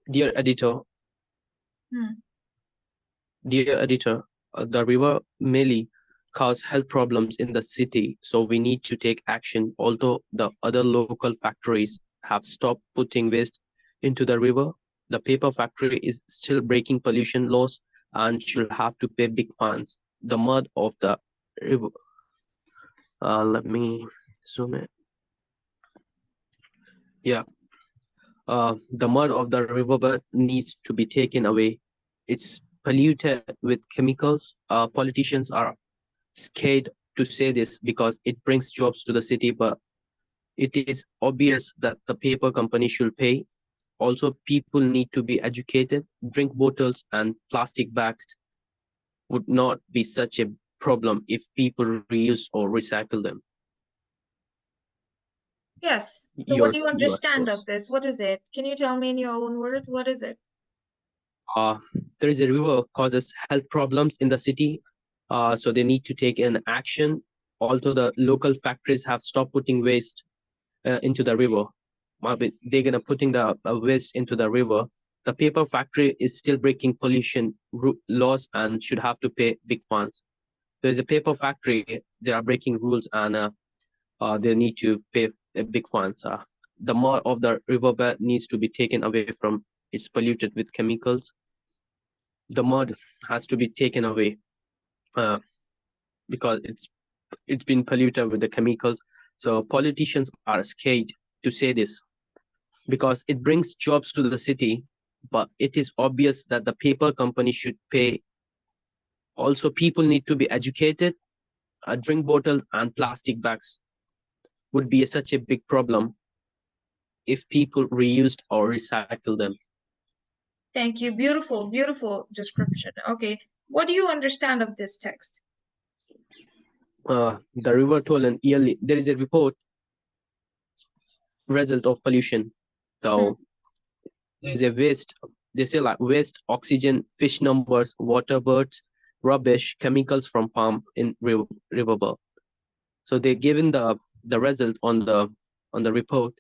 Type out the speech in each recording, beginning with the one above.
Dear editor, Hmm. dear editor, the river may cause health problems in the city, so we need to take action. Although the other local factories have stopped putting waste into the river, the paper factory is still breaking pollution laws and should have to pay big fines. The mud of the river. Let me zoom in. Yeah. The mud of the riverbed needs to be taken away. It's polluted with chemicals. Politicians are scared to say this because it brings jobs to the city, but it is obvious that the paper company should pay. Also, people need to be educated. Drink bottles and plastic bags would not be such a problem if people reuse or recycle them. Yes. So what do Yours, you yours. understand of this? What is it? Can you tell me in your own words? What is it? Uh, there is a river causes health problems in the city, so they need to take an action. Although the local factories have stopped putting waste into the river, they're gonna putting the waste into the river. The paper factory is still breaking pollution laws and should have to pay big fines. There is a paper factory, they are breaking rules and they need to pay big fines. The mud of the riverbed needs to be taken away from it's polluted with chemicals. The mud has to be taken away uh, because it's been polluted with the chemicals. So politicians are scared to say this because it brings jobs to the city, but it is obvious that the paper company should pay. Also, people need to be educated. Drink bottles and plastic bags would be such a big problem if people reused or recycle them. Thank you. Beautiful, beautiful description. Okay. What do you understand of this text? The river toll and yearly, there is a report result of pollution. So there's a waste, they say like waste, oxygen, fish numbers, water birds, rubbish, chemicals from farm in riverbed. So they given the result on the report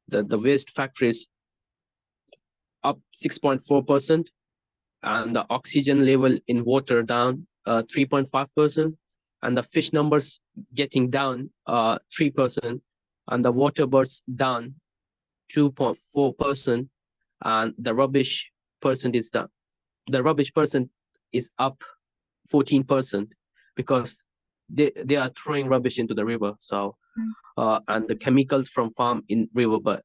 that the waste factories up 6.4%, and the oxygen level in water down 3.5%, and the fish numbers getting down 3%, and the water birds down 2.4%, and the rubbish percent is down. The rubbish percent is up 14% because they are throwing rubbish into the river. So and the chemicals from farm in riverbed.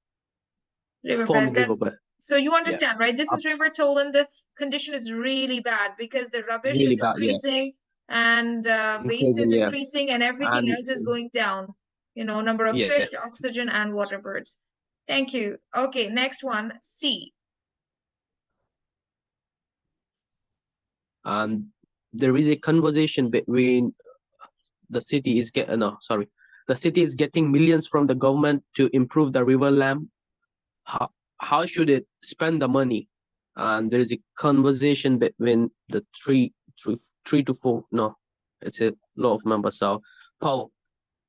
Riverbed. So you understand, Yeah. right? This is River Toll, and the condition is really bad because the rubbish Really is bad, yeah. increasing and waste is Increasing, yeah. increasing and everything And else is going down. You know, number of yeah, fish, oxygen, and water birds. Thank you. Okay, next one, C. and there is a conversation between the city is getting the city is getting millions from the government to improve the river lamp. How should it spend the money? And there is a conversation between the three to four. No, it's a lot of members. So, Paul,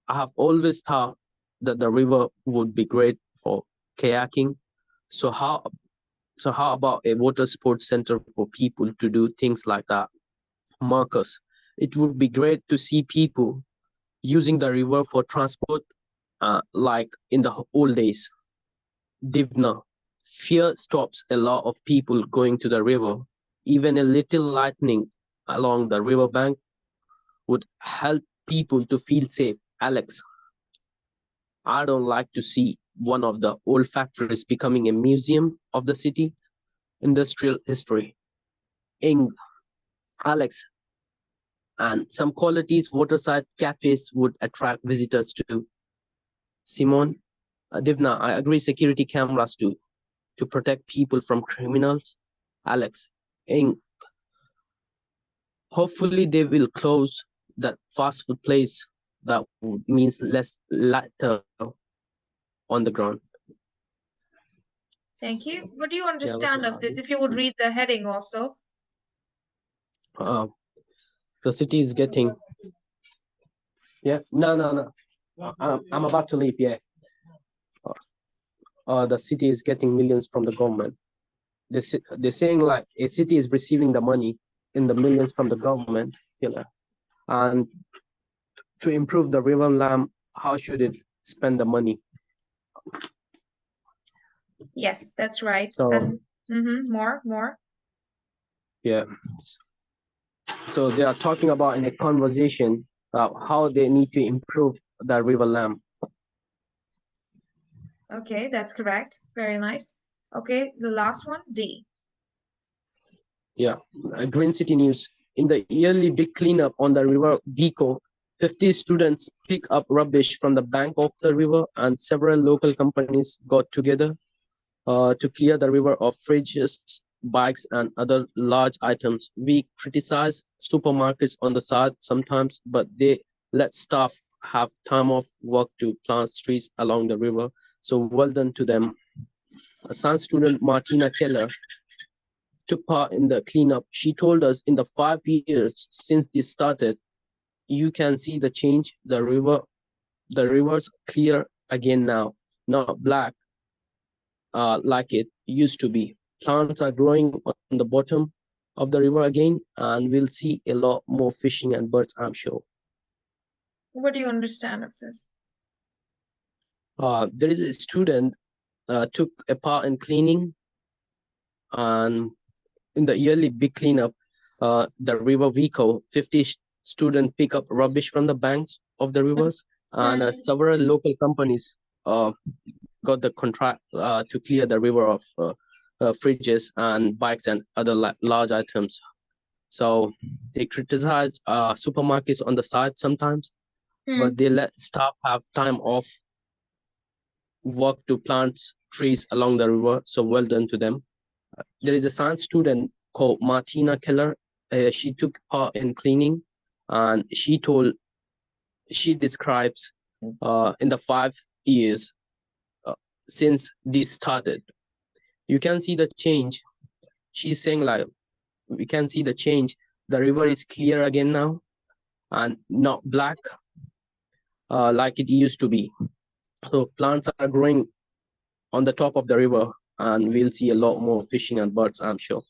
I have always thought that the river would be great for kayaking. So how about a water sports center for people to do things like that? Marcus, it would be great to see people using the river for transport, like in the old days. Divna, fear stops a lot of people going to the river. Even a little lightning along the riverbank would help people to feel safe. Alex, I don't like to see one of the old factories becoming a museum of the city industrial history. Ing, Alex, and some qualities waterside cafes would attract visitors too. Simon, Divna, I agree security cameras too, to protect people from criminals. Alex, Ing, hopefully they will close that fast food place. That means less litter on the ground. Thank you. What do you Yeah, understand of this? If you would read the heading also. The city is getting. Yeah, no. I'm about to leave. Yeah. The city is getting millions from the government. they're saying like a city is receiving the money in the millions from the government, and to improve the river lamb, how should it spend the money? Yes, that's right. So And more. yeah, so they are talking about in a conversation how they need to improve the river lamb. Okay, that's correct. Very nice. Okay, the last one, D. Yeah, Green City News. In the yearly big cleanup on the river Vico, 50 students pick up rubbish from the bank of the river, and several local companies got together to clear the river of fridges, bikes, and other large items. We criticize supermarkets on the side sometimes, but they let staff have time off work to plant trees along the river. So well done to them. A science student, Martina Keller, took part in the cleanup. She told us in the 5 years since this started, you can see the change. The river's clear again now, not black like it used to be. Plants are growing on the bottom of the river again, and we'll see a lot more fishing and birds, I'm sure. What do you understand of this? There is a student took a part in cleaning, and in the yearly big cleanup, the river Vico, 50 students pick up rubbish from the banks of the rivers, and several local companies got the contract to clear the river of fridges and bikes and other large items. So they criticize supermarkets on the side sometimes, but they let staff have time off work to plant trees along the river. So well done to them. There is a science student called Martina Keller. She took part in cleaning, and she describes in the 5 years since this started, you can see the change. She's saying like, we can see the change. The river is clear again now and not black like it used to be. So plants are growing on the top of the river, and we'll see a lot more fishing and birds, I'm sure.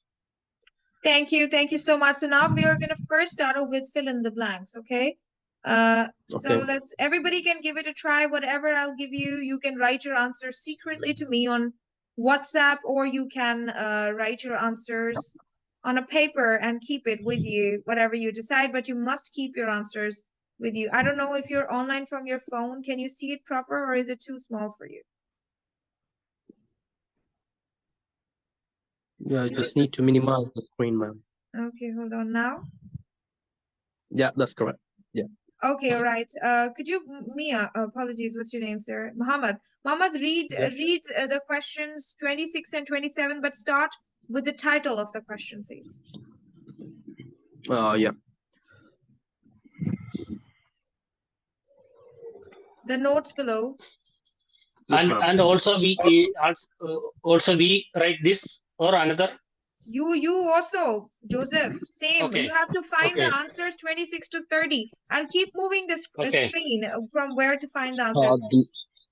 Thank you so much. So now we are going to first start off with fill in the blanks, okay? So everybody can give it a try. Whatever I'll give you, you can write your answers secretly to me on WhatsApp, or you can write your answers on a paper and keep it with you, whatever you decide, but you must keep your answers with you. I don't know if you're online from your phone. Can you see it proper, or is it too small for you? Yeah, I just need to minimize the screen, ma'am. Okay, hold on now. Yeah, that's correct. Yeah. Okay, all right. Could you, Mia, apologies, what's your name, sir? Muhammad, read the questions 26 and 27, but start with the title of the question, please. Yeah. The notes below. Yes, and also we write this or another. You also, Joseph, same. Okay. You have to find Okay. the answers 26 to 30. I'll keep moving the Okay. screen from where to find the answers.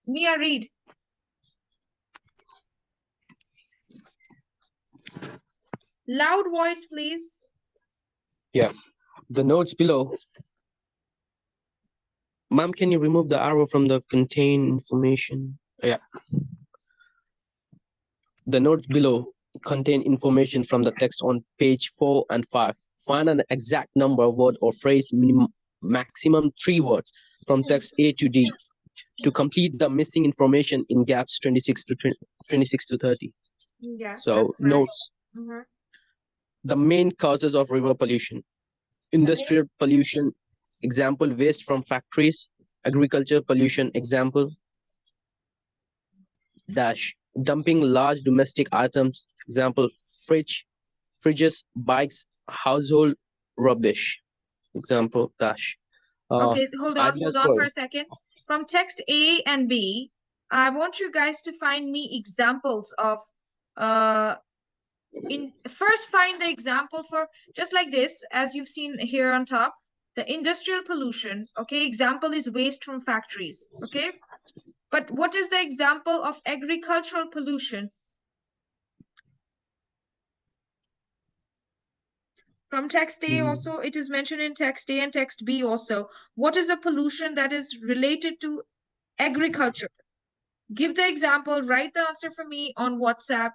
Mia, read. Loud voice, please. Yeah. The notes below. Ma'am, can you remove the arrow from the contain information? Yeah. The notes below contain information from the text on page 4 and 5. Find an exact number of word or phrase, maximum 3 words from text A to D to complete the missing information in gaps 26 to 30. Yes, so notes. Mm-hmm. The main causes of river pollution: industrial pollution, example waste from factories; agriculture pollution, example dash dumping large domestic items, example fridges, bikes, household rubbish, example dash. Okay, hold on for a second. From text A and B, I want you guys to find me examples of first find the example for just like this, as you've seen here on top, the industrial pollution. Okay, example is waste from factories. Okay, but what is the example of agricultural pollution? From text A also, it is mentioned in text A and text B also. What is a pollution that is related to agriculture? Give the example, write the answer for me on WhatsApp.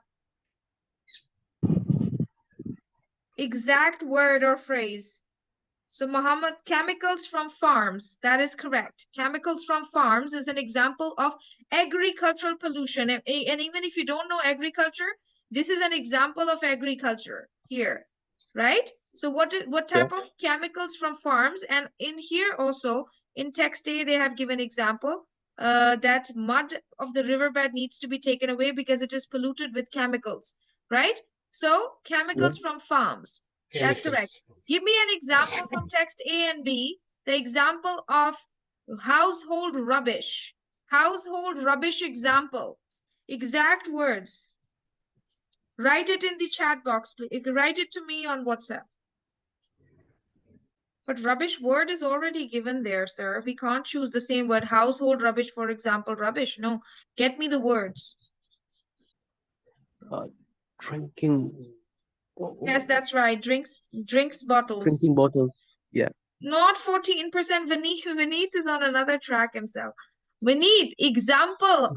Exact word or phrase. So Muhammad, chemicals from farms, that is correct. Chemicals from farms is an example of agricultural pollution. And even if you don't know agriculture, this is an example of agriculture here, right? So what type of chemicals from farms? And in here also, in text A, they have given example that mud of the riverbed needs to be taken away because it is polluted with chemicals, right? So chemicals from farms, that's correct. Give me an example from text A and B, the example of household rubbish. Household rubbish example. Exact words. Write it in the chat box, please. You can write it to me on WhatsApp. But rubbish word is already given there, sir. We can't choose the same word. Household rubbish, for example, rubbish. No, get me the words. Drinking. Yes, that's right. Drinks bottles. Drinking bottles. Yeah. Not 14%. Vineet is on another track himself. Vineet, example.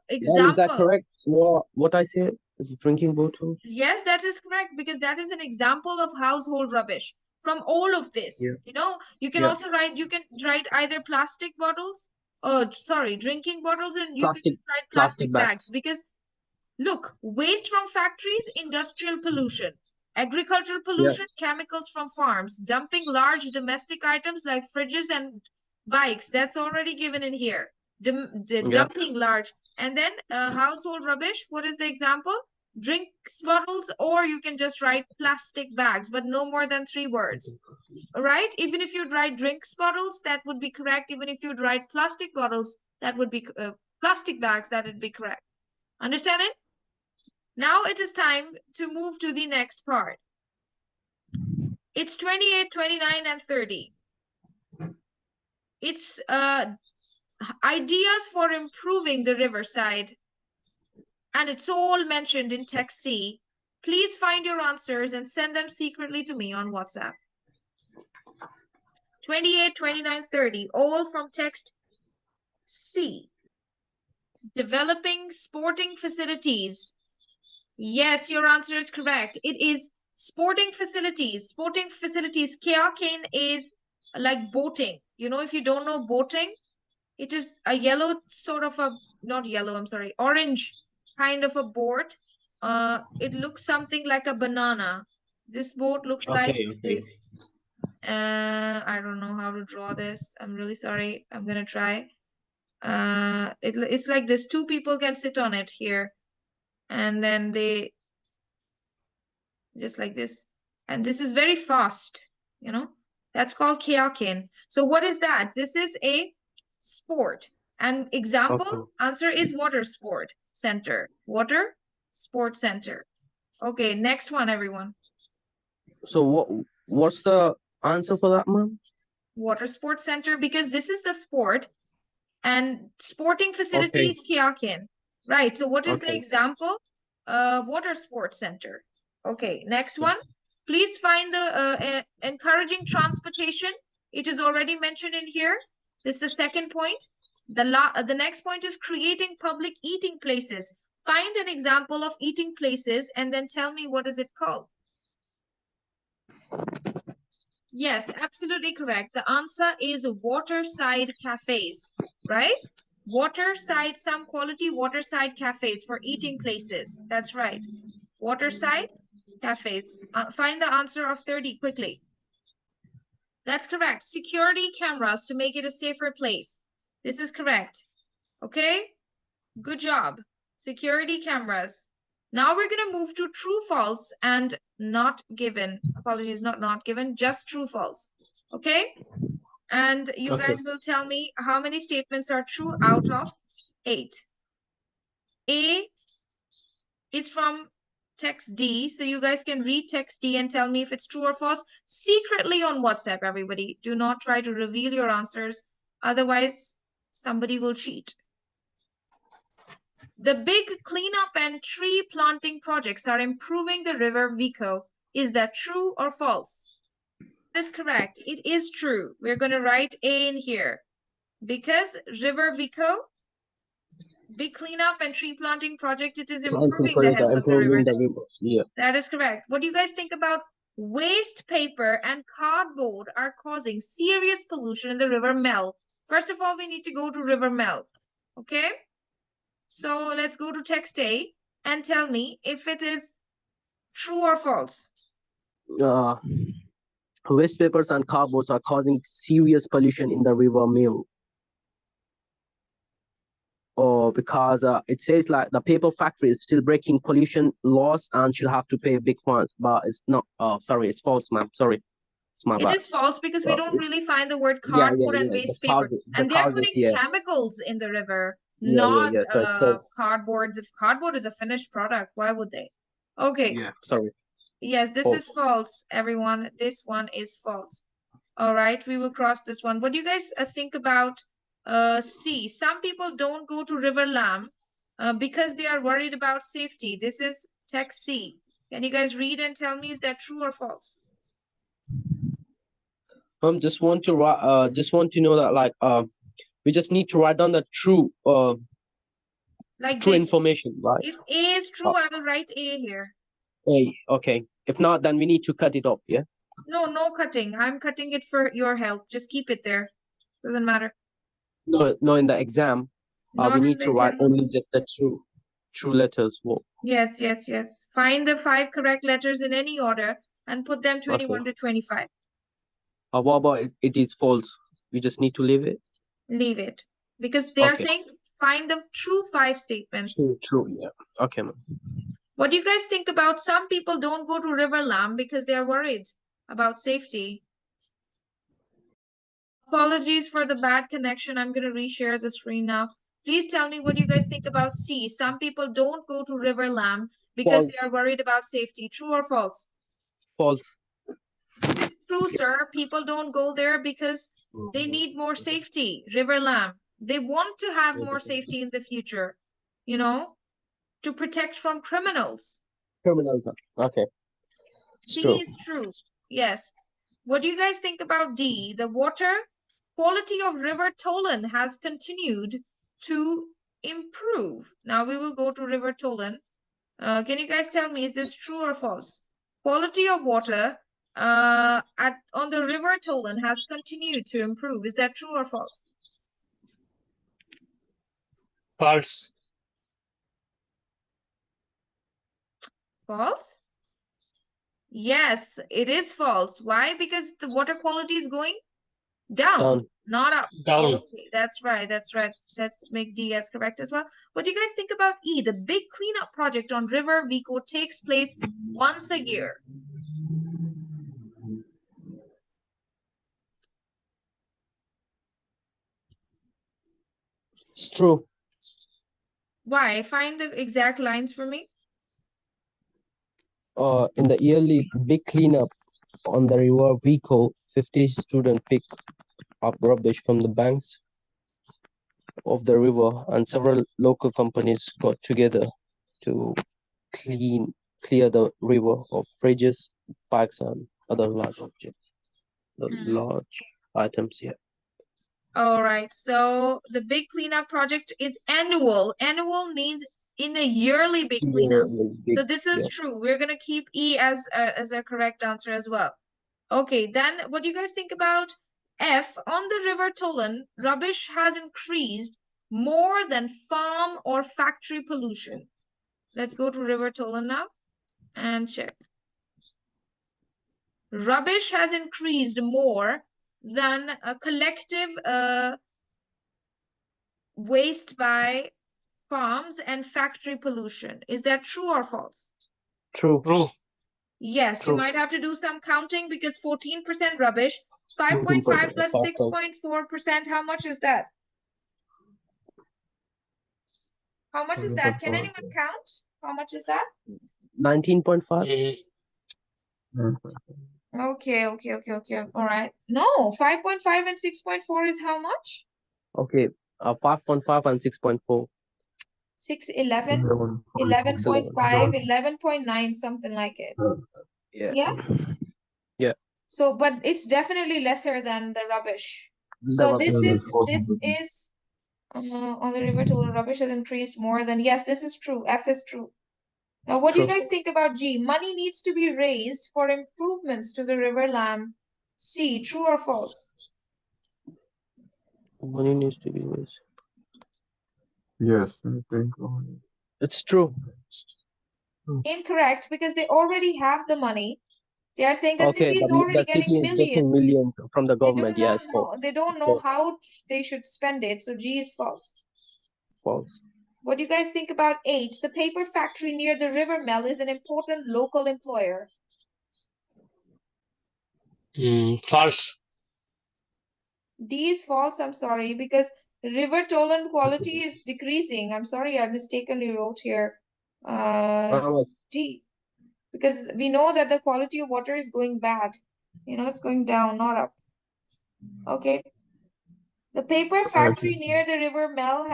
Is that correct? What I said is drinking bottles. Yes, that is correct, because that is an example of household rubbish from all of this. Yeah. You know, you can also write, either plastic bottles, drinking bottles, and you can write plastic bags. Because look, waste from factories, industrial pollution, agricultural pollution, chemicals from farms, dumping large domestic items like fridges and bikes. That's already given in here. Dumping large. And then household rubbish. What is the example? Drinks bottles, or you can just write plastic bags, but no more than 3 words. Right? Even if you'd write drinks bottles, that would be correct. Even if you'd write plastic bottles, that would be plastic bags, that would be correct. Understand it? Now it is time to move to the next part. It's 28, 29, and 30. It's ideas for improving the riverside. And it's all mentioned in text C. Please find your answers and send them secretly to me on WhatsApp. 28, 29, 30, all from text C. Developing sporting facilities. Yes, your answer is correct. It is sporting facilities. Sporting facilities. Kayaking is like boating. You know, if you don't know boating, it is a yellow sort of orange kind of a boat. It looks something like a banana. This boat looks like this. I don't know how to draw this. I'm really sorry. I'm gonna try. It's like this. 2 people can sit on it here, and then they just like this. And this is very fast, you know. That's called kayaking. So what is that? This is a sport. And example, answer is water sport center. Water sport center. Okay, next one, everyone. So what's the answer for that, ma'am? Water sports center, because this is the sport, and sporting facilities, kayaking. Right. So what is the example? Water sports center. Okay, next one. Please find the encouraging transportation. It is already mentioned in here. This is the second point. The next point is creating public eating places. Find an example of eating places and then tell me what is it called. Yes, absolutely correct. The answer is waterside cafes, right? Waterside, some quality waterside cafes for eating places. That's right. Waterside cafes. Find the answer of 30 quickly. That's correct. Security cameras to make it a safer place. This is correct. Okay? Good job. Security cameras. Now we're going to move to true, false, and not given. Apologies, not given, just true, false. Okay? And you guys will tell me how many statements are true out of 8. A is from text D, so you guys can read text D and tell me if it's true or false secretly on WhatsApp, everybody. Do not try to reveal your answers, otherwise somebody will cheat. The big cleanup and tree planting projects are improving the river Vico. Is that true or false? That is correct. It is true. We're going to write A in here. Because River Vico, big cleanup and tree planting project, it is improving the health of the river. Yeah. That is correct. What do you guys think about waste paper and cardboard are causing serious pollution in the River Mel? First of all, we need to go to River Mel. Okay? So let's go to text A and tell me if it is true or false. Waste papers and cardboards are causing serious pollution in the River Mill. Or because it says like the paper factory is still breaking pollution laws and she'll have to pay big fines. But it's not. Sorry, it's false, ma'am. Sorry, it's my bad. It is false because we don't really find the word cardboard and waste paper. And they're putting chemicals in the river, not So cardboard. If cardboard is a finished product, why would they? Okay. Yeah, sorry. Yes, this is false, everyone. This one is false. All right, we will cross this one. What do you guys think about C? Some people don't go to River Lam because they are worried about safety. This is text C. Can you guys read and tell me, is that true or false? Just want to know that like we just need to write down the true true information, right? If A is true, I will write A here. A, okay. If not, then we need to cut it off, yeah? No cutting. I'm cutting it for your help. Just keep it there. Doesn't matter. No, in the exam, we need to write only just the true letters. Well, yes. Find the 5 correct letters in any order and put them 21 to 25. What about it is false? We just need to leave it? Leave it. Because they are saying find the true 5 statements. True, yeah. Okay, ma'am. What do you guys think about some people don't go to River Lam because they are worried about safety? Apologies for the bad connection. I'm going to reshare the screen now. Please tell me what you guys think about C. Some people don't go to River Lam because they are worried about safety. True or false? False. It's true, sir. People don't go there because they need more safety. River Lam. They want to have more safety in the future, you know, to protect from criminals. Okay. C is true. Yes. What do you guys think about D? The water quality of River Tolan has continued to improve. Now we will go to River Tolan. Can you guys tell me, is this true or false? Quality of water on the River Tolan has continued to improve. Is that true or false? False. False? Yes, it is false. Why? Because the water quality is going down. Not up. Down. Okay, that's right. Let's make D as correct as well. What do you guys think about E? The big cleanup project on River Vico takes place once a year. It's true. Why? Find the exact lines for me. In the yearly big cleanup on the River Vico, 50 students pick up rubbish from the banks of the river, and several local companies got together to clear the river of fridges, bags, and other large objects. Large items, yeah. All right. So the big cleanup project is annual. Annual means in a yearly big cleanup. So this is true. We're gonna keep E as a correct answer as well. Okay. Then what do you guys think about F? On the River Tolan, rubbish has increased more than farm or factory pollution. Let's go to River Tolan now and check. Rubbish has increased more than a collective waste by farms and factory pollution. Is that true or false? True. Yes, you might have to do some counting because 14% rubbish, 5.5 plus 6.4%. How much is that? How much is that? Can anyone count? How much is that? 19.5. Okay. All right. No, 5.5 and 6.4 is how much? Okay. 5.5 and 6.4. 6, 11, 11.5, 11.9, something like it. Yeah. Yeah. So, but it's definitely lesser than the rubbish. The So rubbish. this is on the river total rubbish has increased more than, yes, this is true. F is true. Now, what do you True. guys think about G? Money needs to be raised for improvements to the river Lam. C, true or false? Money needs to be raised. Yes, I think It's true. Incorrect, because they already have the money. They are saying the Okay, city is already the city getting is getting millions. millions from the They do government. not Yes, know. They don't know how they should spend it. So G is false. false. What do you guys think about H? The paper factory near the river Mel is an important local employer. False. D is false, I'm sorry, because river tolling quality is decreasing. I'm sorry, I mistakenly wrote here. D. Because we know that the quality of water is going bad. You know, it's going down, not up. Okay. The paper factory near the river Mel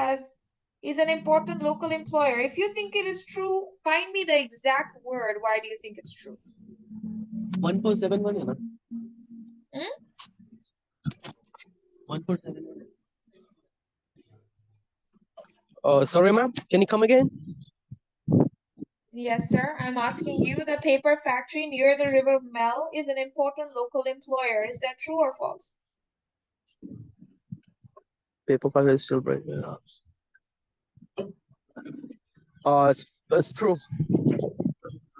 is an important local employer. If you think it is true, find me the exact word. Why do you think it's true? 1471. Hmm? 1471. Sorry, ma'am. Can you come again? Yes, sir. I'm asking you. The paper factory near the river Mel is an important local employer. Is that true or false? Paper factory is still breaking. It's true.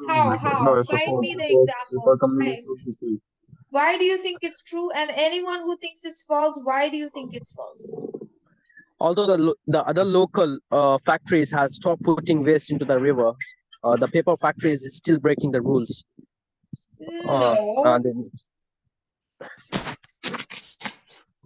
How? no, it's Find me the because example. company should be paid. Why do you think it's true? And anyone who thinks it's false, why do you think it's false? Although the other local factories has stopped putting waste into the river, the paper factories is still breaking the rules. No.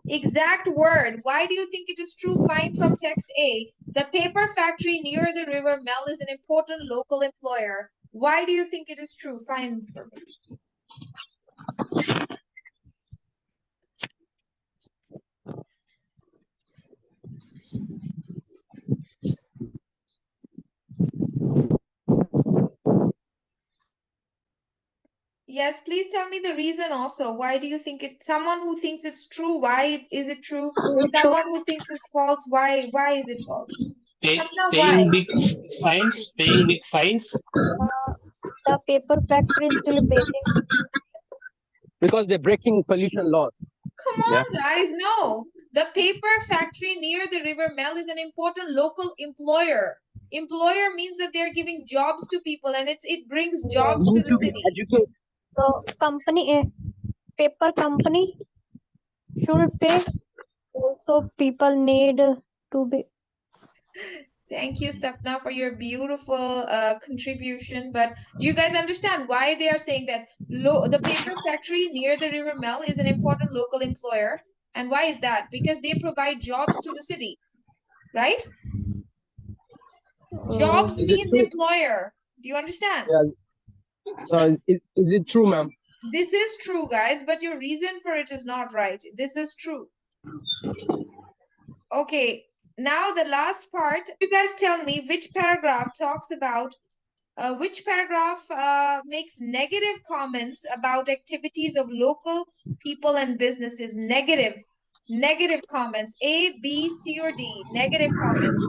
Exact word. Why do you think it is true? Find from text A. The paper factory near the river Mel is an important local employer. Why do you think it is true? Find for me. Yes, please tell me the reason also. Why do you think it? Someone who thinks it's true, why is it true? Someone who thinks it's false, why is it false? Sapna, why? Paying big fines. The paper factory is still breaking. Because they're breaking pollution laws. Come on, guys. No. The paper factory near the river Mel is an important local employer. Employer means that they're giving jobs to people and it brings jobs to the city. So paper company should pay. Also, people need to be. Thank you, Sapna, for your beautiful contribution. But do you guys understand why they are saying that the paper factory near the river Mel is an important local employer? And why is that? Because they provide jobs to the city, right? Jobs means employer. Do you understand? Yeah. So is it true, ma'am? This is true, guys, but your reason for it is not right. This is true. Okay, now the last part. You guys tell me which paragraph talks about which paragraph makes negative comments about activities of local people and businesses? Negative comments. A, B, C, or D? Negative comments.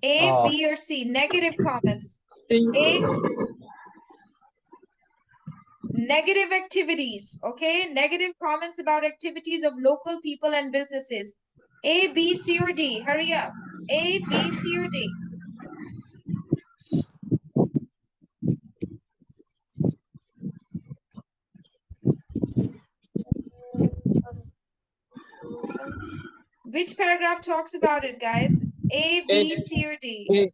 A, B, or C? Negative comments. A, negative activities. Okay, negative comments about activities of local people and businesses. A, B, C, or D? Hurry up. A, B, C, or D? Which paragraph talks about it, guys? A, B, C, or D?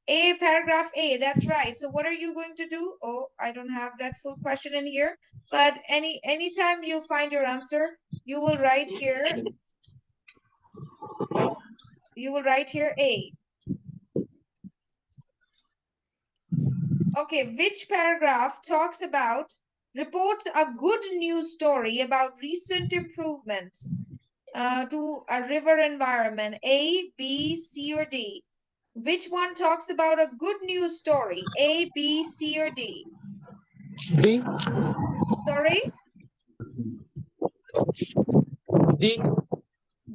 A, paragraph A. That's right. So what are you going to do? Oh, I don't have that full question in here. But anytime you'll find your answer, you will write here. Oh, you will write here A. Okay, which paragraph talks about reports a good news story about recent improvements? to a river environment? A, B, C, or D? Which one talks about a good news story? A, B, C, or D? D. Sorry? D.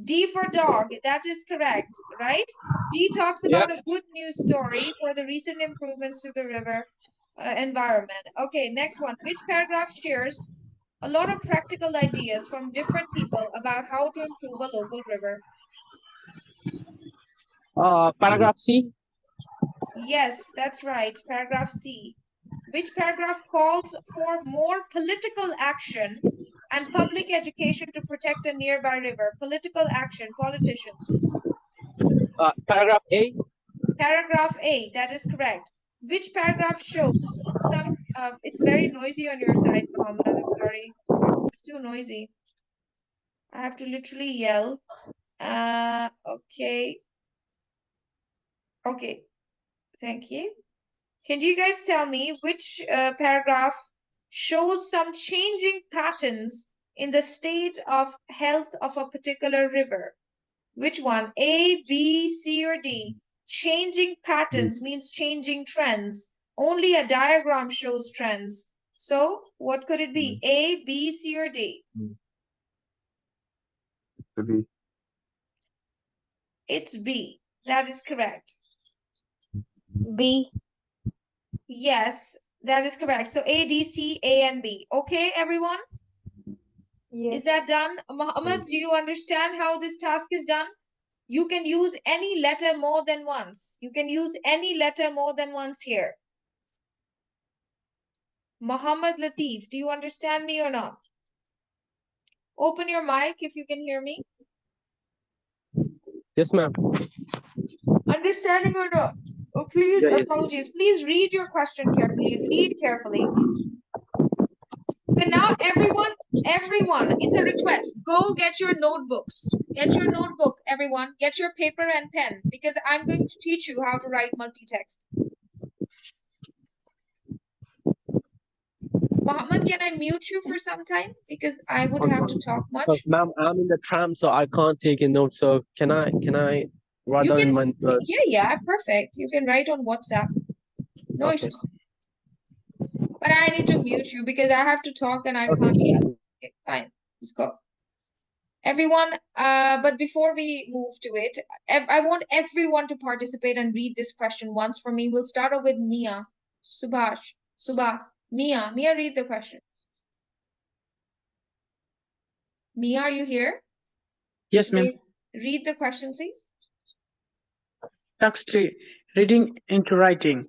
D for dog. That is correct, right? D talks Yeah. about a good news story for the recent improvements to the river environment. Okay, next one. Which paragraph shares a lot of practical ideas from different people about how to improve a local river? Paragraph C. Yes, that's right. Paragraph C. Which paragraph calls for more political action and public education to protect a nearby river? Political action, politicians. Paragraph A. Paragraph A, that is correct. Which paragraph shows some, it's very noisy on your side, Mohammed, I'm sorry. It's too noisy. I have to literally yell. Okay. Okay, thank you. Can you guys tell me which paragraph shows some changing patterns in the state of health of a particular river? Which one? A, B, C, or D? Changing patterns means changing trends. Only a diagram shows trends. So what could it be? A, B, C, or D? B. It's B. That is correct. B. Yes, that is correct. So A, D, C, A, and B. Okay, everyone? Yes. Is that done? Muhammad, do you understand how this task is done? You can use any letter more than once. You can use any letter more than once here. Muhammad Latif, do you understand me or not? Open your mic if you can hear me. Yes, ma'am. Understanding or not? Oh, please, Yeah, yes. apologies. Please read your question carefully. Read carefully. Okay, now everyone, it's a request. Go get your notebooks. Get your notebook, everyone. Get your paper and pen because I'm going to teach you how to write multi-text. Muhammad, can I mute you for some time? Because I would have to talk much. Ma'am, I'm in the tram, so I can't take a note. So can I write You down can, my yeah, perfect. You can write on WhatsApp. No Okay. issues. But I need to mute you because I have to talk and I can't yell. Okay, fine. Let's go. Everyone, but before we move to it, I want everyone to participate and read this question once for me. We'll start off with Mia. Mia, read the question. Mia, are you here? Yes, ma'am. Read the question, please. Task 3. Reading into writing.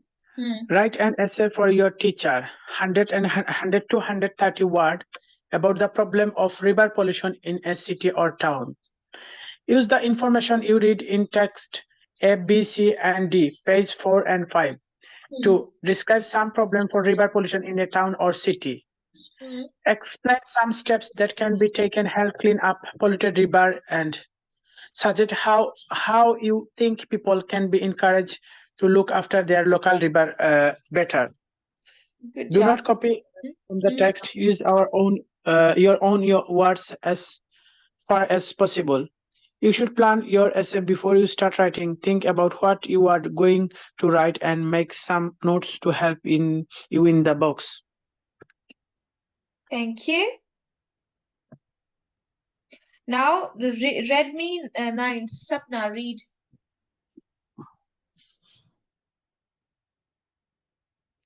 Write an essay for your teacher, 100 to 130 words, about the problem of river pollution in a city or town. Use the information you read in text A, B, C, and D, page 4 and 5, to describe some problem for river pollution in a town or city. Explain some steps that can be taken to help clean up polluted river and suggest how you think people can be encouraged to look after their local river better. Good Do job. not copy from the text. Use your own words as far as possible. You should plan your essay before you start writing. Think about what you are going to write and make some notes to help you in the box. Thank you. Now, Redmi 9, Sapna, read.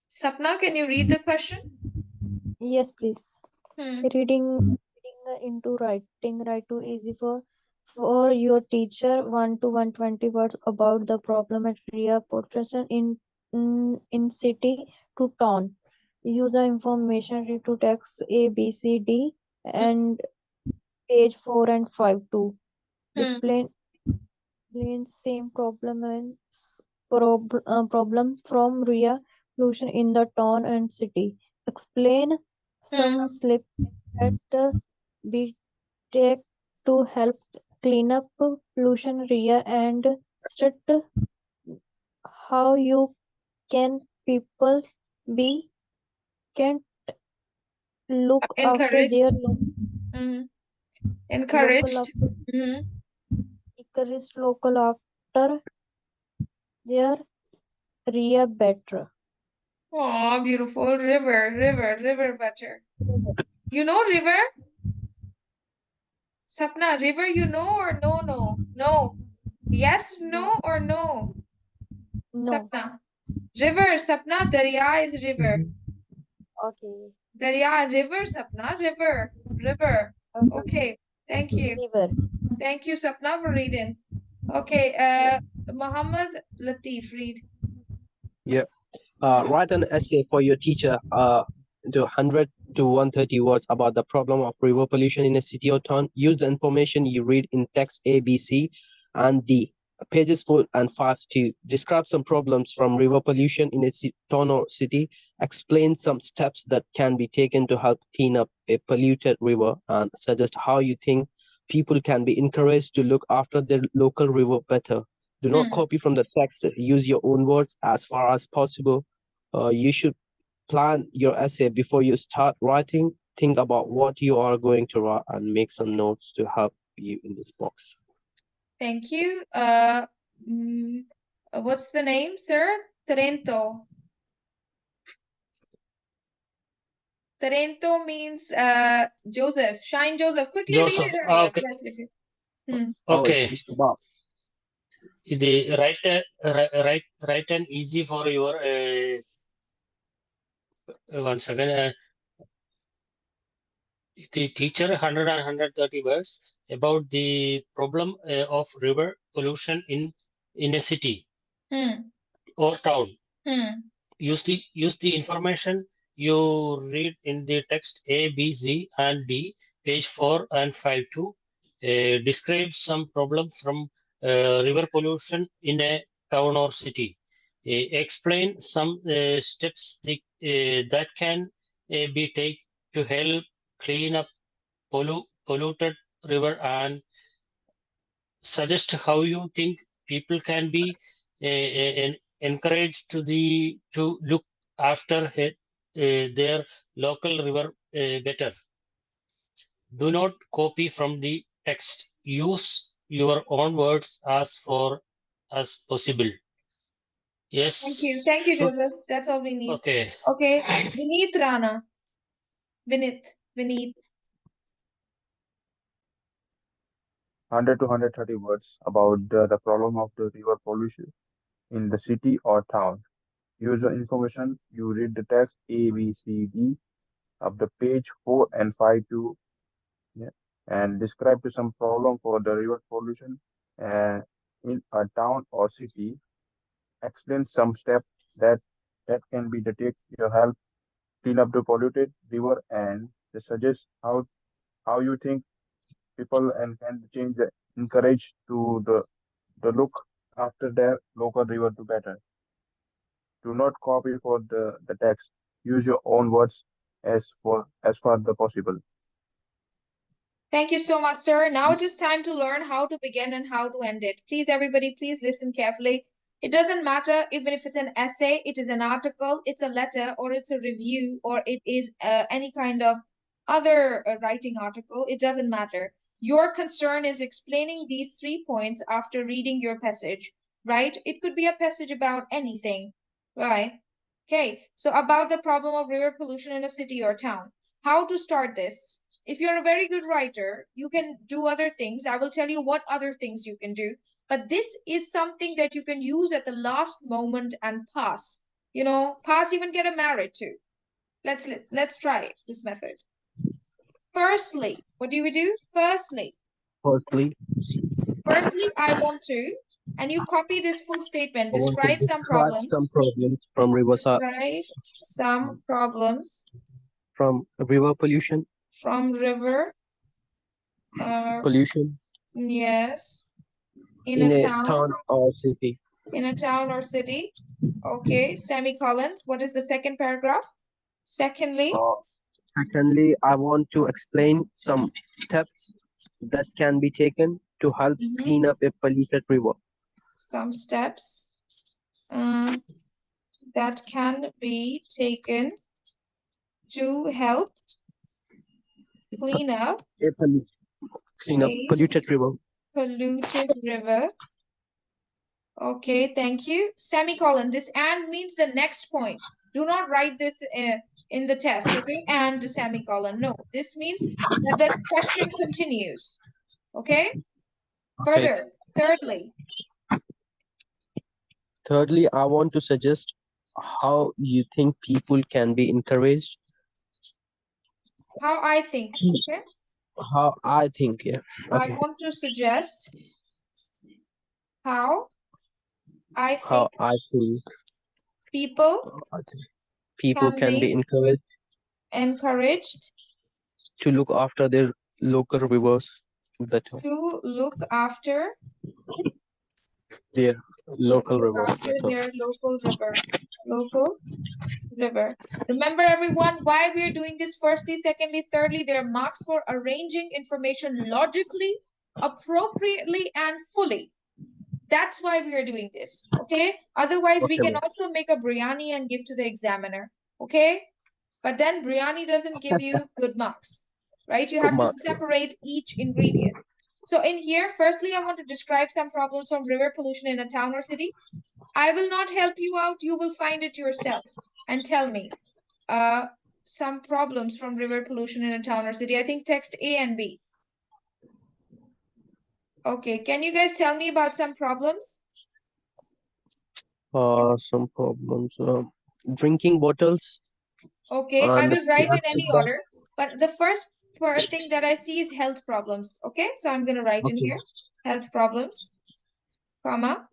Sapna, can you read the question? Yes, please. Reading into writing. Write to easy for your teacher. 1 to 120 words about the problem at area pollution in city to town. Use the information read to text A, B, C, D, and page 4 and 5 too. Explain same problems from real pollution in the town and city. Explain some steps that we take to help clean up pollution area and state how you can people be can look after their Encouraged. Encourage local after their area better. Oh, beautiful. River better. You know river? Sapna, river you know or no? No. Yes, no or no? No. Sapna. River, Sapna, Darya is river. Okay. Darya, river, Sapna, river. Okay, thank you. River. Thank you, Sapna, for reading. Okay, Muhammad Latif, read. Yeah. Write an essay for your teacher, to 100 to 130 words about the problem of river pollution in a city or town. Use the information you read in text A, B, C, and D. Pages 4 and 5 to describe some problems from river pollution in a town or city. Explain some steps that can be taken to help clean up a polluted river, and suggest how you think people can be encouraged to look after their local river better. Do not copy from the text. Use your own words as far as possible. You should plan your essay before you start writing. Think about what you are going to write and make some notes to help you in this box. Thank you. What's the name, sir? Trento. Trento means Joseph. Shine Joseph. Quickly read Joseph. it, hurry up. Okay. Yes. Okay. About The write and easy for your 1 second. The teacher 100 and 130 words about the problem of river pollution in a city or town. Use the information you read in the text A, B, C, and D, page 4 and 5 to describe some problem from river pollution in a town or city. Explain some steps that can be taken to help clean up polluted river, and suggest how you think people can be encouraged to look after their local river better. Do not copy from the text. Use your own words as possible. Yes. Thank you, Joseph. That's all we need. Okay. Okay, Vineet Rana. Vineet. 100 to 130 words about the problem of the river pollution in the city or town. Use the information you read the text A, B, C, D of the page 4 and 5 to and describe to some problem for the river pollution in a town or city. Explain some steps that can be taken to help clean up the polluted river, and suggest how you think people and can change the encourage to the look after their local river to better. Do not copy for the text. Use your own words as far as possible. Thank you so much, sir. Now it is time to learn how to begin and how to end it. Please, everybody, please listen carefully. It doesn't matter even if it's an essay, it is an article, it's a letter, or it's a review, or it is any kind of other writing article. It doesn't matter. Your concern is explaining these 3 points after reading your passage, right? It could be a passage about anything, right? Okay, so about the problem of river pollution in a city or town. How to start this? If you're a very good writer, you can do other things. I will tell you what other things you can do. But this is something that you can use at the last moment and pass. You know, pass, even get a merit too. Let's try this method. Firstly, what do we do? Firstly, I want to, and you copy this full statement. Describe some problems. Some problems from riverside. Describe some problems from river pollution. From river pollution. Yes. In a town or city. In a town or city. Okay, semicolon. What is the second paragraph? Secondly, I want to explain some steps that can be taken to help clean up a polluted river. Some steps that can be taken to help clean up polluted river. polluted river. Okay, thank you. Semicolon. This and means the next point. Do not write this in the test, okay? And semicolon. No, this means that the question continues. Okay? Further, thirdly, I want to suggest how you think people can be encouraged. how I think, okay? How I think, yeah. Okay. I want to suggest how I How think I think people can be encouraged to look after their local rivers better. to look after Their local rivers after better. their local river. Remember, everyone, why we're doing this firstly, secondly, thirdly, there are marks for arranging information logically, appropriately, and fully. That's why we are doing this, okay? Otherwise, we can also make a biryani and give to the examiner, okay? But then biryani doesn't give you good marks, right? You have to separate each ingredient. So in here, firstly, I want to describe some problems from river pollution in a town or city. I will not help you out. You will find it yourself and tell me some problems from river pollution in a town or city. I think text A and B. Okay, can you guys tell me about some problems? Some problems. Drinking bottles. Okay, I will write in any order. But the first thing that I see is health problems. Okay, so I'm going to write in here health problems, comma.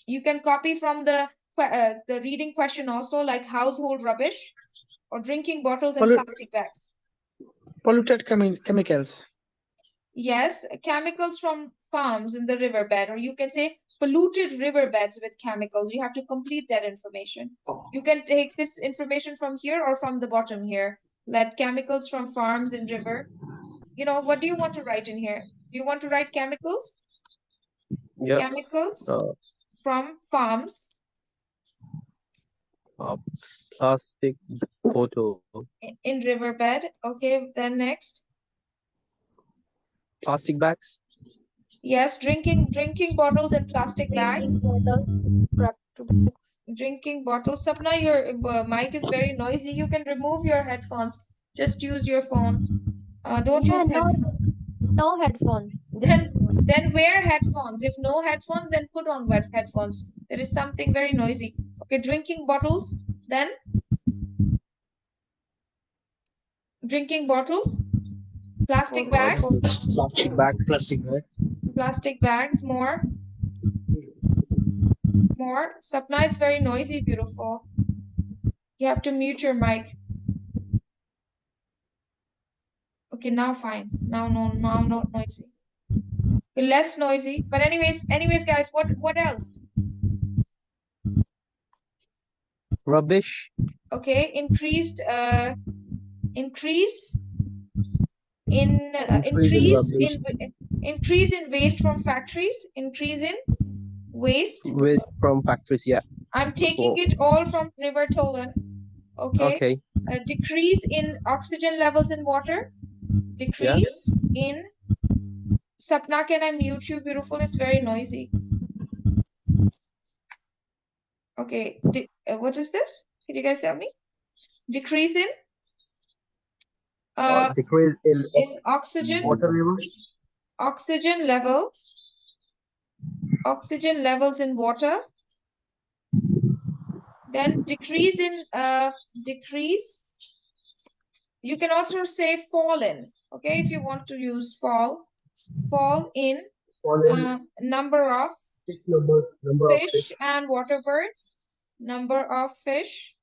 You can copy from the reading question also, like household rubbish or drinking bottles and plastic bags. Polluted chemicals. Yes, chemicals from farms in the riverbed, or you can say polluted riverbeds with chemicals. You have to complete that information. You can take this information from here or from the bottom here. Let chemicals from farms in river. You know, what do you want to write in here? Do you want to write chemicals? Yeah. Chemicals from farms. Plastic bottle. In riverbed. Okay, then next. Plastic bags. Yes, drinking bottles and plastic bags. Drinking bottles. Sapna, your mic is very noisy. You can remove your headphones. Just use your phone. Don't use headphones. No headphones. Then wear headphones. If no headphones, then put on headphones. There is something very noisy. Okay, drinking bottles. Then drinking bottles. Plastic bags. Plastic bags. More. Sapna, it's very noisy, beautiful. You have to mute your mic. Okay, now fine. Now not noisy. Okay, less noisy. But anyways, guys, what else? Rubbish. Okay, increase in waste from factories. Increase in waste from factories. Yeah. I'm taking it all from River Tolan. Okay. Decrease in oxygen levels in water. Decrease in. Sapna, can I mute you? Beautiful. It's very noisy. Okay. What is this? Can you guys tell me? Decrease in. Decrease in oxygen. Water levels. Oxygen levels in water. Then decrease in you can also say fall in, okay, if you want to use fall in number of fish and water birds, number of fish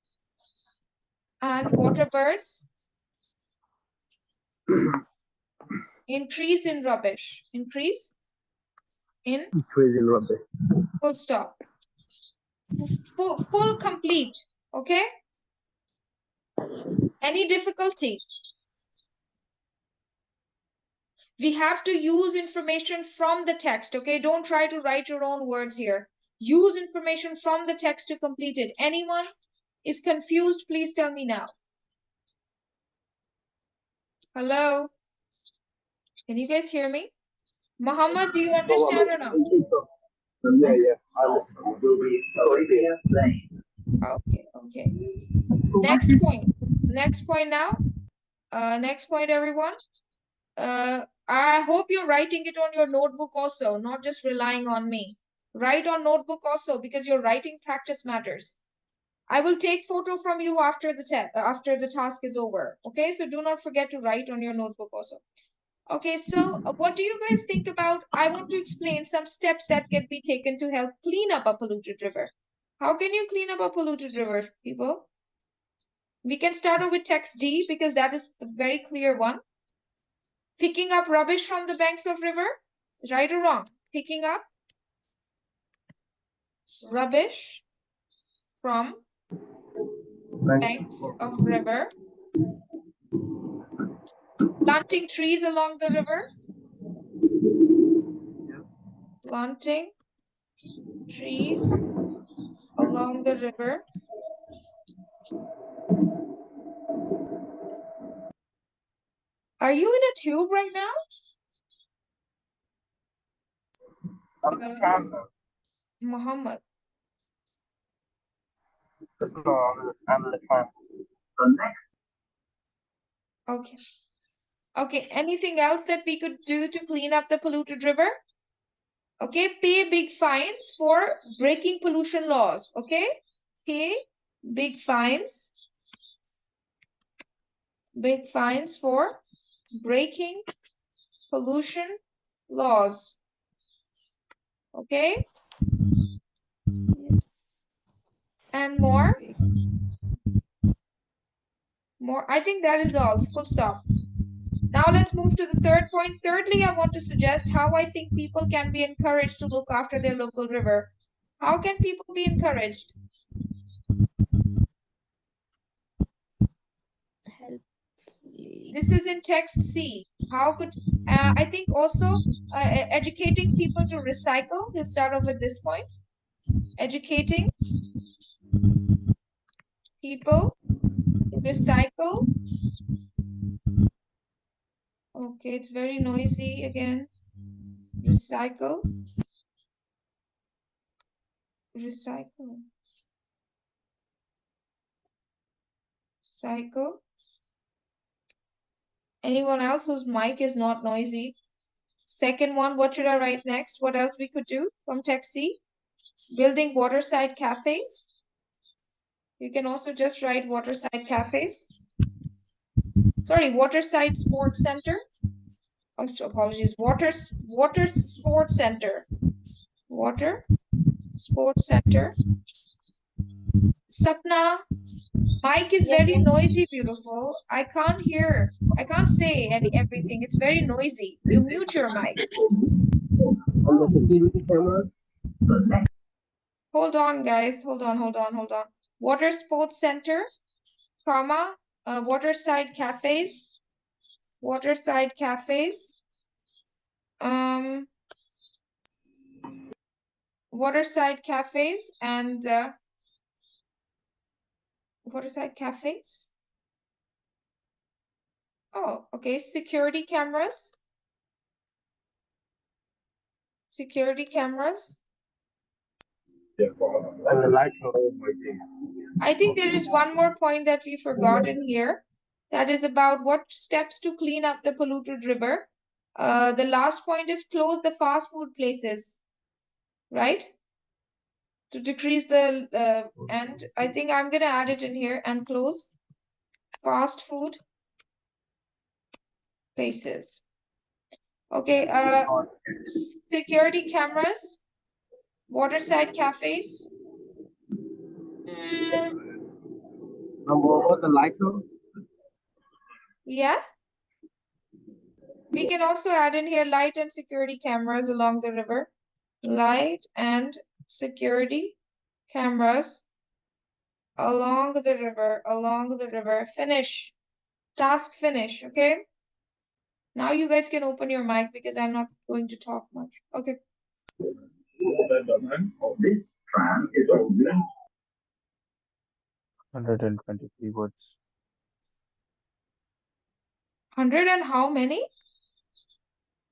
and water birds. Increase in rubbish. Increase in rubbish. Full stop. Full complete. Okay. Any difficulty? We have to use information from the text. Okay. Don't try to write your own words here. Use information from the text to complete it. Anyone is confused? Please tell me now. Hello. Can you guys hear me? Muhammad, do you understand or not? Yeah. Okay, okay. Next point. Next point now. Next point, everyone. I hope you're writing it on your notebook also, not just relying on me. Write on notebook also, because your writing practice matters. I will take photo from you after the task is over. Okay, so do not forget to write on your notebook also. Okay, so what do you guys think about? I want to explain some steps that can be taken to help clean up a polluted river. How can you clean up a polluted river, people? We can start off with text D because that is a very clear one. Picking up rubbish from the banks of river, right or wrong? Picking up rubbish from banks of river. Planting trees along the river. Planting trees along the river. Are you in a tube right now? Muhammad. Okay. Okay, anything else that we could do to clean up the polluted river? Okay, pay big fines for breaking pollution laws. Okay, pay big fines. Big fines for breaking pollution laws. Okay. Yes. And more. I think that is all. Full stop. Now let's move to the third point. Thirdly, I want to suggest how I think people can be encouraged to look after their local river. How can people be encouraged? Helpfully. This is in text C. How could, I think also educating people to recycle. We'll start off with this point. Educating people to recycle. Okay, it's very noisy again. Recycle. Recycle. Cycle. Anyone else whose mic is not noisy? Second one, what should I write next? What else we could do from text C? Building waterside cafes. You can also just write waterside cafes. Sorry, waterside sports center. Oh, apologies. Water sports center. Water sports center. Sapna, mic is very noisy, beautiful. I can't hear. I can't say everything. It's very noisy. You mute your mic. On the security cameras. Hold on, guys. Hold on. Water sports center, comma, waterside cafes. Waterside cafes. Waterside cafes and waterside cafes. Oh, okay. Security cameras. Security cameras. And the lights are all I think there is one more point that we forgot in here. That is about what steps to clean up the polluted river. The last point is close the fast food places, right? To decrease the, and I think I'm going to add it in here and close fast food places. Okay, security cameras, waterside cafes. What the lights on? Yeah. We can also add in here light and security cameras along the river. Light and security cameras along the river. Finish. Task finish, okay? Now you guys can open your mic because I'm not going to talk much. Okay. This tram is 123 words. 100 and how many?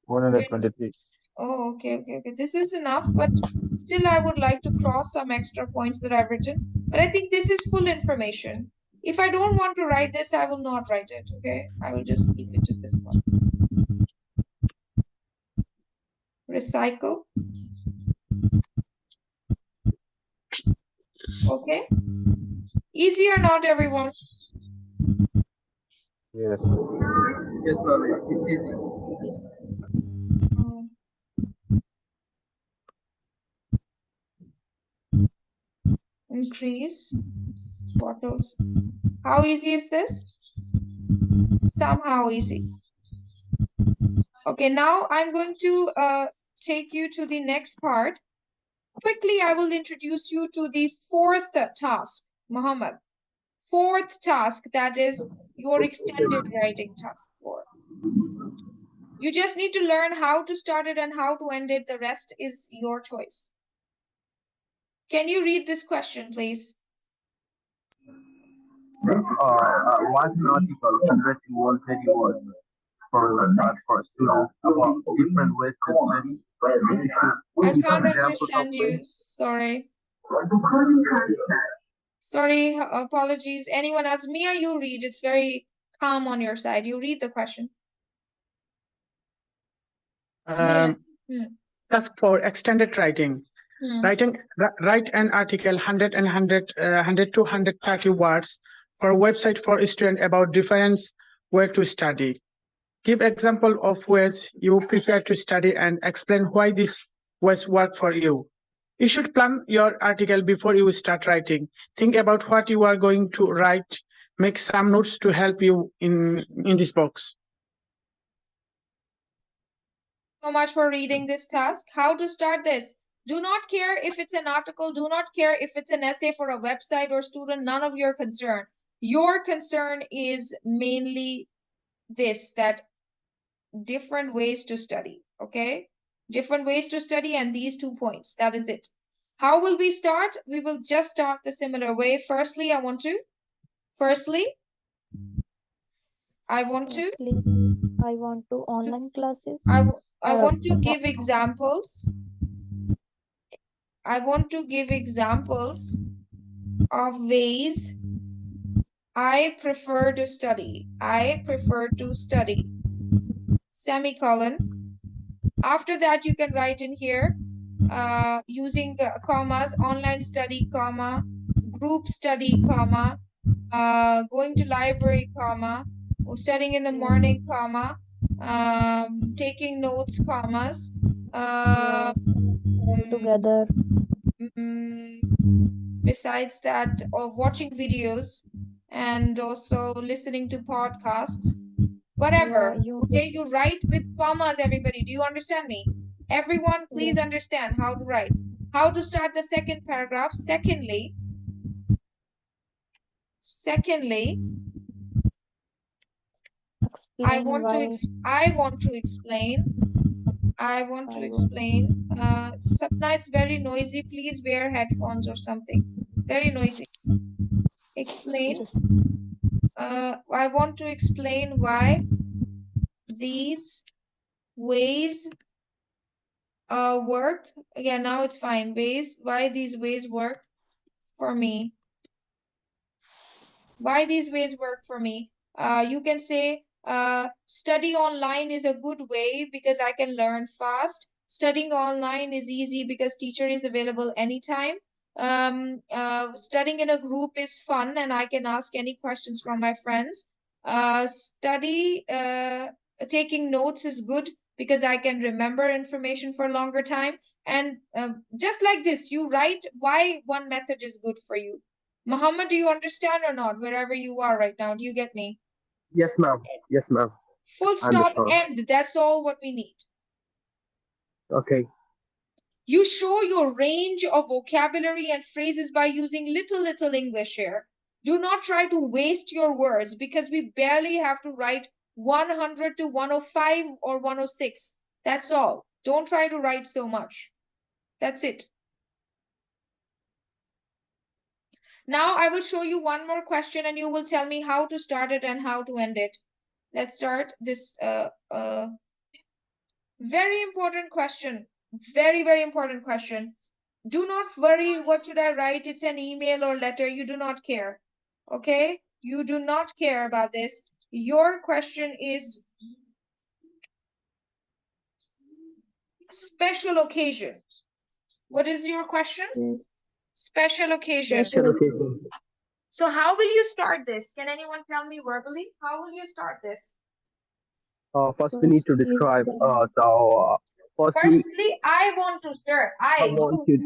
123. Oh, okay. This is enough, but still I would like to cross some extra points that I've written. But I think this is full information. If I don't want to write this, I will not write it, okay? I will just keep it to this one. Recycle. Okay? Easy or not, everyone? Yes. Yes, ma'am. It's easy. Increase bottles. How easy is this? Somehow easy. Okay, now I'm going to take you to the next part. Quickly, I will introduce you to the fourth task, Muhammad. Fourth task, that is your extended writing task 4. You just need to learn how to start it and how to end it. The rest is your choice. Can you read this question, please? One article 100 to 130 words for students about different ways to study. I can't understand you. Sorry. Sorry, apologies. Anyone else? Mia, you read. It's very calm on your side. You read the question. Task 4, extended writing. Write an article 100 to 130 words for a website for students about different ways to study. Give example of ways you prefer to study and explain why these ways work for you. You should plan your article before you start writing. Think about what you are going to write. Make some notes to help you in this box. So much for reading this task. How to start this? Do not care if it's an article. Do not care if it's an essay for a website or student. None of your concern. Your concern is mainly this, that different ways to study, okay? Different ways to study and these 2 points. That is it. How will we start? We will just start the similar way. Firstly, I want to online classes. I want to give examples. I want to give examples of ways I prefer to study. I prefer to study. Semicolon. After that, you can write in here using commas, online study, comma, group study, comma, going to library, comma, studying in the morning, comma, taking notes, commas, together. Besides that, or watching videos and also listening to podcasts, whatever. Okay, you write with commas, everybody. Do you understand me? Everyone, please understand how to write. How to start the second paragraph. Secondly, I want to explain. Sapna, it's very noisy. Please wear headphones or something. Very noisy. Explain. I want to explain why these ways work. Again, now it's fine. Why these ways work for me. Why these ways work for me. You can say study online is a good way because I can learn fast. Studying online is easy because teacher is available anytime. Studying in a group is fun and I can ask any questions from my friends. Taking notes is good because I can remember information for a longer time. And just like this, you write why one method is good for you. Muhammad, do you understand or not? Wherever you are right now, do you get me? Yes, ma'am. Yes, ma'am. Full stop, end. That's all what we need. Okay. You show your range of vocabulary and phrases by using little English here. Do not try to waste your words because we barely have to write 100 to 105 or 106. That's all. Don't try to write so much. That's it. Now I will show you one more question and you will tell me how to start it and how to end it. Let's start this Very important question. Very, very important question. Do not worry, what should I write? It's an email or letter. You do not care. Okay? You do not care about this. Your question is special occasion. What is your question? Special occasion. Special occasion. So how will you start this? Can anyone tell me verbally? How will you start this? First, we need to describe. Firstly, I want to, sir. I want to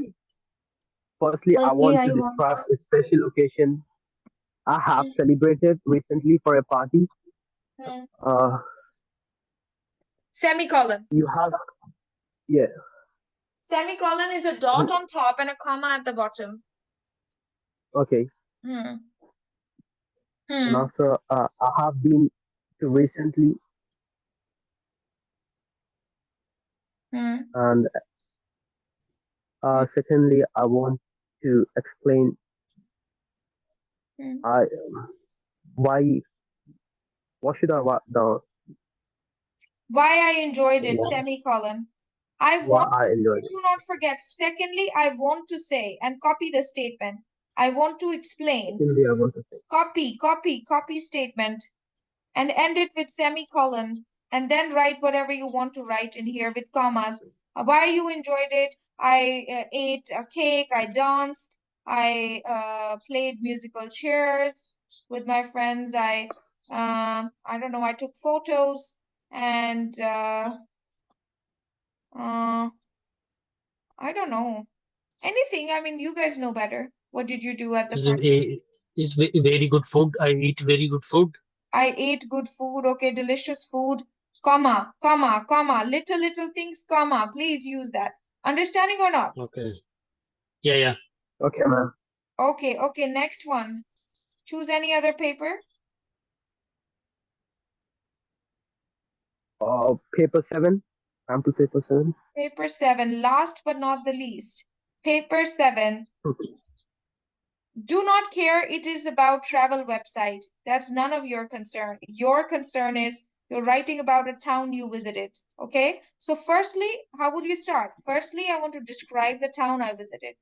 describe a special occasion I have celebrated recently for a party. Semicolon. You have, yeah. Semicolon is a dot on top and a comma at the bottom. Okay. And after, I have been to recently, and secondly, I want to explain what should I write down? Why I enjoyed it, semicolon. I enjoyed it. Do not forget. Secondly, I want to say, and copy the statement. I want to explain. Secondly, I want to say. Copy statement. And end it with semicolon. And then write whatever you want to write in here with commas. Why you enjoyed it. I ate a cake. I danced. I played musical chairs with my friends. I don't know. I took photos. And I don't know. Anything. I mean, you guys know better. What did you do at the party? It's very good food. I eat very good food. I ate good food. Okay, delicious food. Comma, comma, comma. Little things, comma. Please use that. Understanding or not? Okay. Yeah. Okay, ma'am. Okay. Next one. Choose any other paper. Paper 7. Come to paper 7. Paper 7. Last but not the least. Paper 7. Do not care. It is about travel website. That's none of your concern. Your concern is you're writing about a town you visited. Okay. So firstly, how would you start? Firstly, I want to describe the town I visited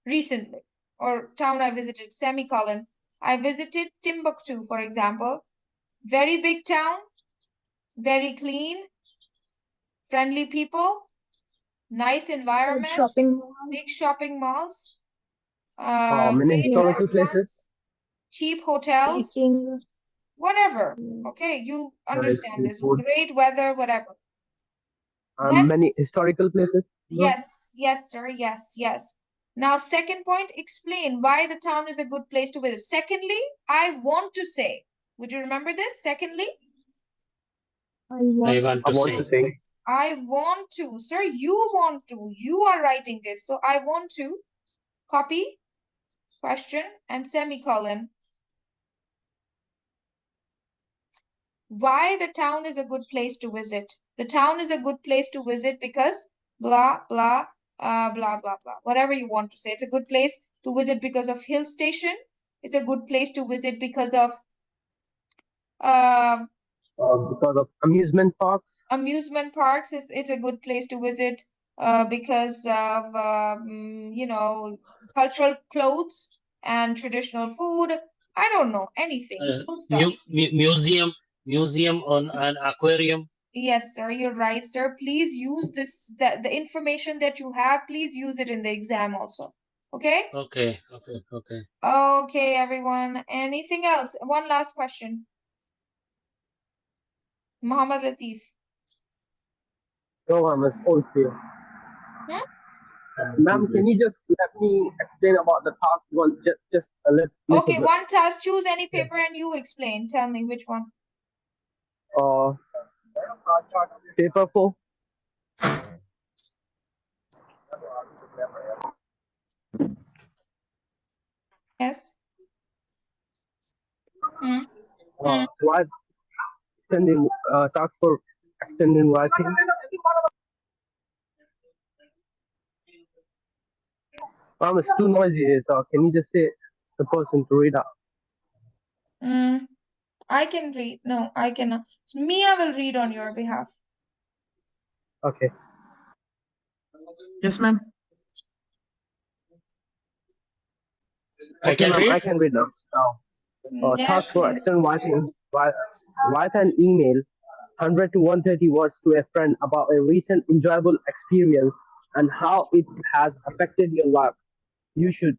recently, or town I visited, semicolon. I visited Timbuktu, for example. Very big town, very clean, friendly people, nice environment, big shopping malls, many historical places, cheap hotels, whatever. Okay, you understand this. Great weather, whatever. Many historical places. Yes, sir. Yes. Now, second point, explain why the town is a good place to visit. Secondly, I want to say. Would you remember this? Secondly? I want to say. I want to. Sir, you want to. You are writing this. So, I want to copy, question, and semicolon. Why the town is a good place to visit. The town is a good place to visit because blah, blah, blah, blah, blah. Whatever you want to say. It's a good place to visit because of hill station. It's a good place to visit because of amusement parks. Amusement parks. It's a good place to visit because of cultural clothes and traditional food. I don't know anything. Museum on an aquarium. Yes, sir, you're right, sir. Please use the information that you have. Please use it in the exam also. Okay? Okay. Okay, everyone. Anything else? One last question. Muhammad Latif. No, I'm all clear. Ma'am, can you just let me explain about the task one? Just a little Okay, bit. one task. Choose any paper and you explain. Tell me which one. Paper 4. Yes. Why extending task for extending writing? It's too noisy here, so can you just say the person to read out? I can read. No, I cannot. Mia will read on your behalf. Okay. Yes, ma'am. Okay, ma'am, I can read now. Task Yes, for yes. external write an email 100 to 130 words to a friend about a recent enjoyable experience and how it has affected your life. You should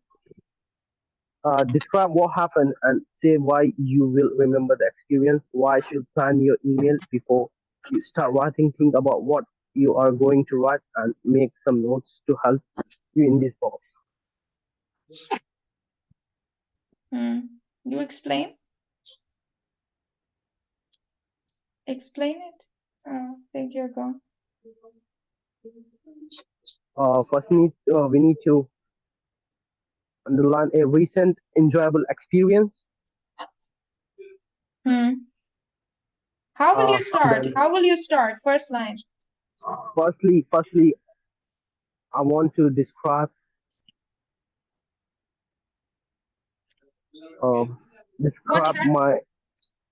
describe what happened and say why you will remember the experience. Why should plan your email before you start writing. Think about what you are going to write and make some notes to help you in this box. You explain? Explain it. I think you're gone. First, we need to underline a recent enjoyable experience. How will you start? Then, How will you start? First line. Firstly, I want to describe my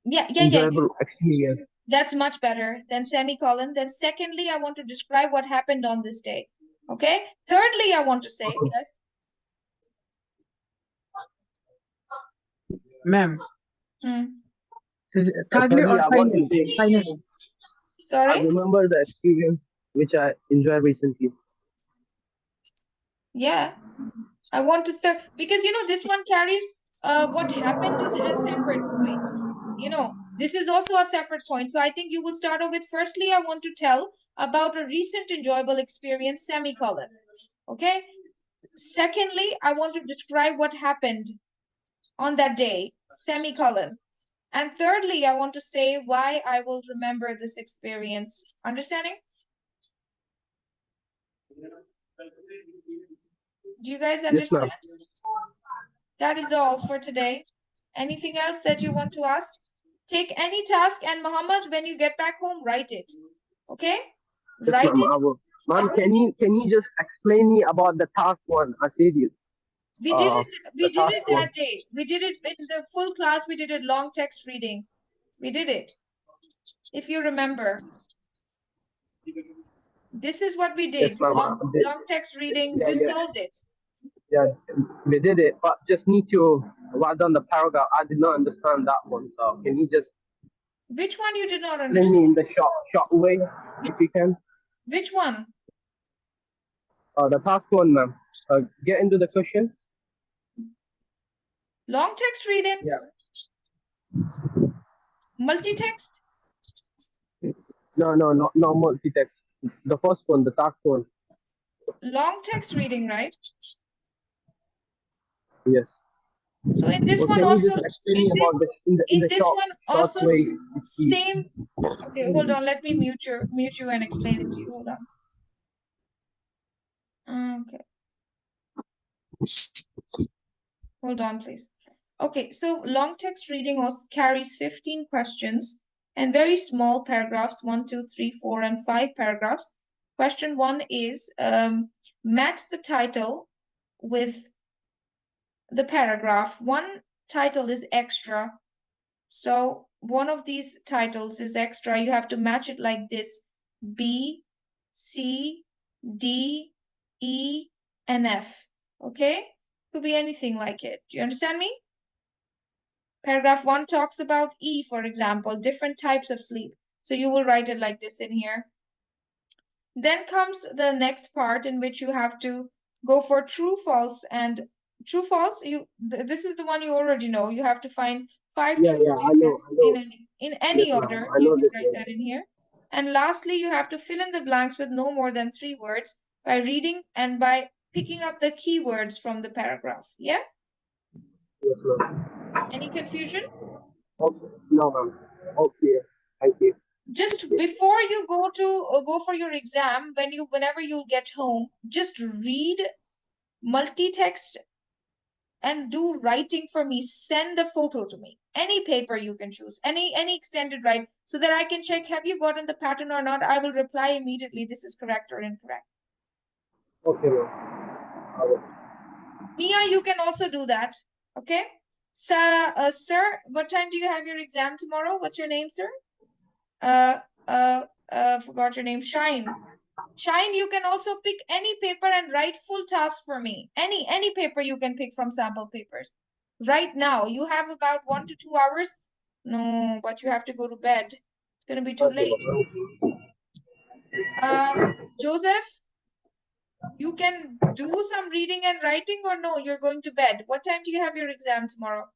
enjoyable experience. That's much better than semicolon. Then secondly, I want to describe what happened on this day. Okay. Thirdly, I want to say, yes. Ma'am. Thirdly, or I want to say, finally? Sorry? I remember the experience which I enjoyed recently. Yeah. I want to because this one carries what happened is a separate point. This is also a separate point. So I think you will start off with firstly, I want to tell about a recent enjoyable experience, semicolon. Okay. Secondly, I want to describe what happened on that day, semicolon. And thirdly, I want to say why I will remember this experience. Understanding? Do you guys understand? Yes, that is all for today. Anything else that you want to ask? Take any task, and Muhammad, when you get back home, write it. Okay? Yes, write ma'am, it. I will. Ma'am, can you just explain me about the task one? I said you. We did it. We did it that day. We did it in the full class. We did it long text reading. We did it. If you remember. This is what we did. Yes, long text reading. You solved it. Yeah, we did it, but just need to write down the paragraph. I did not understand that one, so can you just Which one you did not explain me understand? in the short way, if you can? Which one? The task one, ma'am. Get into the question. Long text reading? Yeah. Multi-text? No, not multi-text. The first one, the task one. Long text reading, right? Yes. So in this one can also, you just explain me about in the this short, one also way, same. Okay, hold on. Let me mute you and explain it to you. Hold on. Okay. Hold on, please. Okay, so long text reading also carries 15 questions and very small paragraphs, 1, 2, 3, 4, and 5 paragraphs. Question 1 is match the title with the paragraph. One title is extra. So one of these titles is extra. You have to match it like this: B, C, D, E, and F. Okay? Could be anything like it. Do you understand me? Paragraph 1 talks about E, for example, different types of sleep. So you will write it like this in here. Then comes the next part in which you have to go for true, false, and true, false. This is the one you already know. You have to find 5 true statements in any order. You can write that in here. And lastly, you have to fill in the blanks with no more than 3 words by reading and by picking up the keywords from the paragraph. Yeah? Yes, ma'am. Any confusion? Okay. No, ma'am. Okay. Thank you. Just before you go for your exam, whenever you get home, just read multi-text and do writing for me. Send the photo to me. Any paper you can choose, any extended write, so that I can check, have you gotten the pattern or not? I will reply immediately, this is correct or incorrect. Okay, ma'am. Mia, you can also do that. Okay. Sir, what time do you have your exam tomorrow? What's your name, sir? Forgot your name. Shine. Shine, you can also pick any paper and write full task for me. Any paper you can pick from sample papers. Right now, you have about 1 to 2 hours. No, but you have to go to bed. It's going to be too late. Joseph, you can do some reading and writing, or no, you're going to bed. What time do you have your exam tomorrow?